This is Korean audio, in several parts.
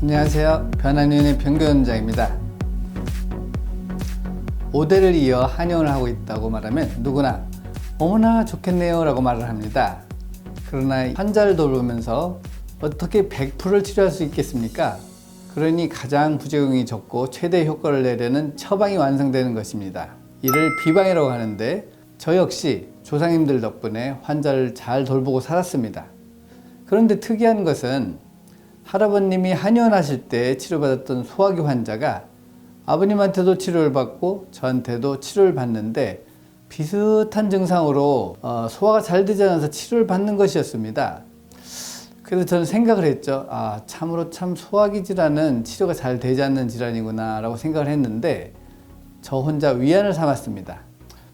안녕하세요. 변한윤의 변교원장입니다. 5대를 이어 한의원을 하고 있다고 말하면 누구나 어머나 좋겠네요 라고 말을 합니다. 그러나 환자를 돌보면서 어떻게 100%를 치료할 수 있겠습니까? 그러니 가장 부작용이 적고 최대 효과를 내려는 처방이 완성되는 것입니다. 이를 비방이라고 하는데 저 역시 조상님들 덕분에 환자를 잘 돌보고 살았습니다. 그런데 특이한 것은 할아버님이 한의원 하실 때 치료받았던 소화기 환자가 아버님한테도 치료를 받고 저한테도 치료를 받는데 비슷한 증상으로 소화가 잘 되지 않아서 치료를 받는 것이었습니다. 그래서 저는 생각을 했죠. 참으로 참 소화기 질환은 치료가 잘 되지 않는 질환이구나 라고 생각을 했는데 저 혼자 위안을 삼았습니다.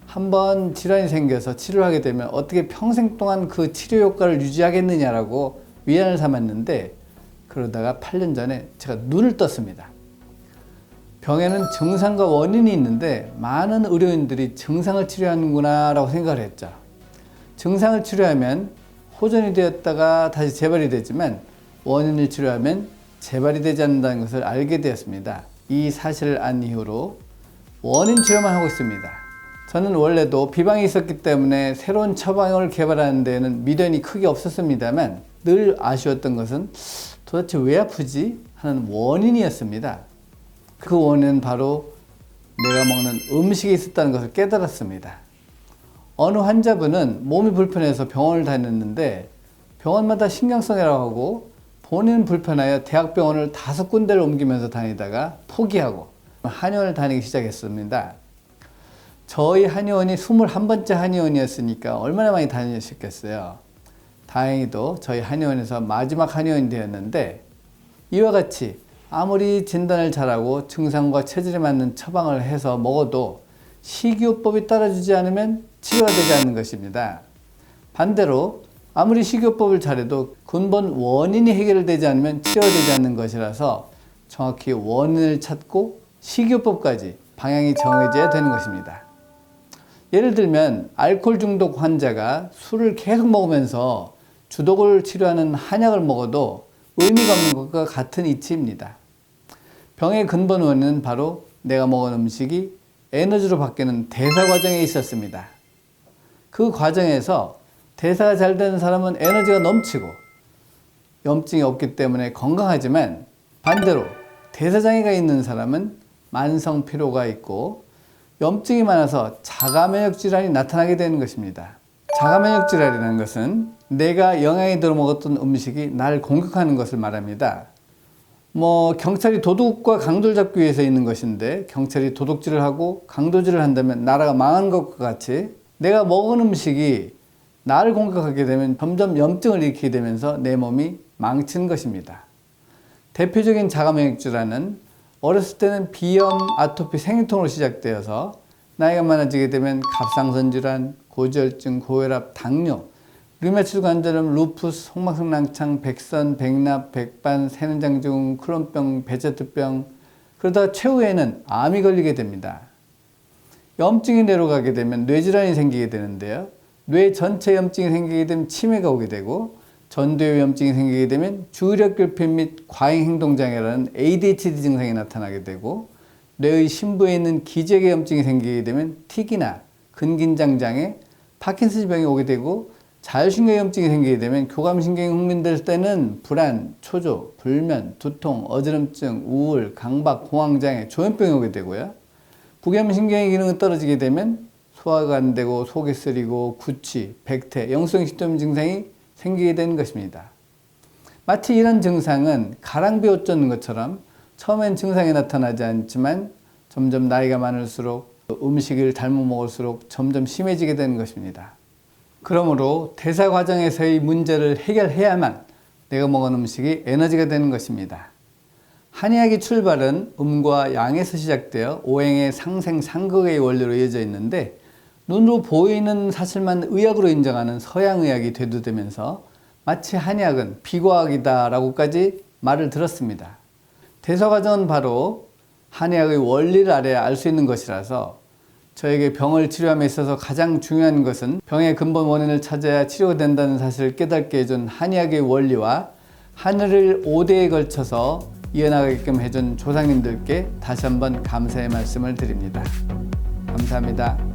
한번 질환이 생겨서 치료를 하게 되면 어떻게 평생 동안 그 치료 효과를 유지하겠느냐라고 위안을 삼았는데 그러다가 8년 전에 제가 눈을 떴습니다. 병에는 증상과 원인이 있는데 많은 의료인들이 증상을 치료하는구나 라고 생각을 했죠. 증상을 치료하면 호전이 되었다가 다시 재발이 되지만 원인을 치료하면 재발이 되지 않는다는 것을 알게 되었습니다. 이 사실을 안 이후로 원인 치료만 하고 있습니다. 저는 원래도 비방이 있었기 때문에 새로운 처방을 개발하는 데에는 미련이 크게 없었습니다만 늘 아쉬웠던 것은 도대체 왜 아프지? 하는 원인이었습니다. 그 원인은 바로 내가 먹는 음식에 있었다는 것을 깨달았습니다. 어느 환자분은 몸이 불편해서 병원을 다녔는데 병원마다 신경성이라고 하고 본인은 불편하여 대학병원을 5군데를 옮기면서 다니다가 포기하고 한의원을 다니기 시작했습니다. 저희 한의원이 21번째 한의원이었으니까 얼마나 많이 다니셨겠어요. 다행히도 저희 한의원에서 마지막 한의원이 되었는데 이와 같이 아무리 진단을 잘하고 증상과 체질에 맞는 처방을 해서 먹어도 식이요법이 따라주지 않으면 치료가 되지 않는 것입니다. 반대로 아무리 식이요법을 잘해도 근본 원인이 해결되지 않으면 치료가 되지 않는 것이라서 정확히 원인을 찾고 식이요법까지 방향이 정해져야 되는 것입니다. 예를 들면 알코올 중독 환자가 술을 계속 먹으면서 주독을 치료하는 한약을 먹어도 의미가 없는 것과 같은 이치입니다. 병의 근본 원인은 바로 내가 먹은 음식이 에너지로 바뀌는 대사 과정에 있었습니다. 그 과정에서 대사가 잘 되는 사람은 에너지가 넘치고 염증이 없기 때문에 건강하지만 반대로 대사장애가 있는 사람은 만성 피로가 있고 염증이 많아서 자가면역 질환이 나타나게 되는 것입니다. 자가면역 질환이라는 것은 내가 영향이 들어 먹었던 음식이 날 공격하는 것을 말합니다. 경찰이 도둑과 강도를 잡기 위해서 있는 것인데 경찰이 도둑질을 하고 강도질을 한다면 나라가 망한 것과 같이 내가 먹은 음식이 나를 공격하게 되면 점점 염증을 일으키게 되면서 내 몸이 망치는 것입니다. 대표적인 자가면역 질환은 어렸을 때는 비염, 아토피, 생리통으로 시작되어서 나이가 많아지게 되면 갑상선 질환, 고지혈증, 고혈압, 당뇨, 류마티스 관절염, 루푸스, 홍막성 낭창, 백선, 백납, 백반, 새는장증후군, 크론병, 베제트병, 그러다가 최후에는 암이 걸리게 됩니다. 염증이 뇌로 가게 되면 뇌질환이 생기게 되는데요. 뇌 전체 염증이 생기게 되면 치매가 오게 되고 전두엽 염증이 생기게 되면 주의력결핍 및 과잉행동장애라는 ADHD 증상이 나타나게 되고 뇌의 심부에 있는 기저귀 염증이 생기게 되면 틱이나 근긴장장애, 파킨슨 병이 오게 되고 자율신경 염증이 생기게 되면 교감신경이 흥분될 때는 불안, 초조, 불면, 두통, 어지럼증, 우울, 강박, 공황장애, 조현병이 오게 되고요. 부경신경의 기능이 떨어지게 되면 소화가 안 되고 속이 쓰리고 구취, 백태, 영성 식도염 증상이 생기게 되는 것입니다. 마치 이런 증상은 가랑비 옷 젖는 것처럼 처음엔 증상이 나타나지 않지만 점점 나이가 많을수록 음식을 잘못 먹을수록 점점 심해지게 되는 것입니다. 그러므로 대사 과정에서의 문제를 해결해야만 내가 먹은 음식이 에너지가 되는 것입니다. 한의학의 출발은 음과 양에서 시작되어 오행의 상생상극의 원리로 이어져 있는데 눈으로 보이는 사실만 의학으로 인정하는 서양의학이 대두되면서 마치 한의학은 비과학이다 라고까지 말을 들었습니다. 대사과정은 바로 한의학의 원리를 알아야 알 수 있는 것이라서 저에게 병을 치료함에 있어서 가장 중요한 것은 병의 근본 원인을 찾아야 치료가 된다는 사실을 깨닫게 해준 한의학의 원리와 하늘을 5대에 걸쳐서 이어나가게끔 해준 조상님들께 다시 한번 감사의 말씀을 드립니다. 감사합니다.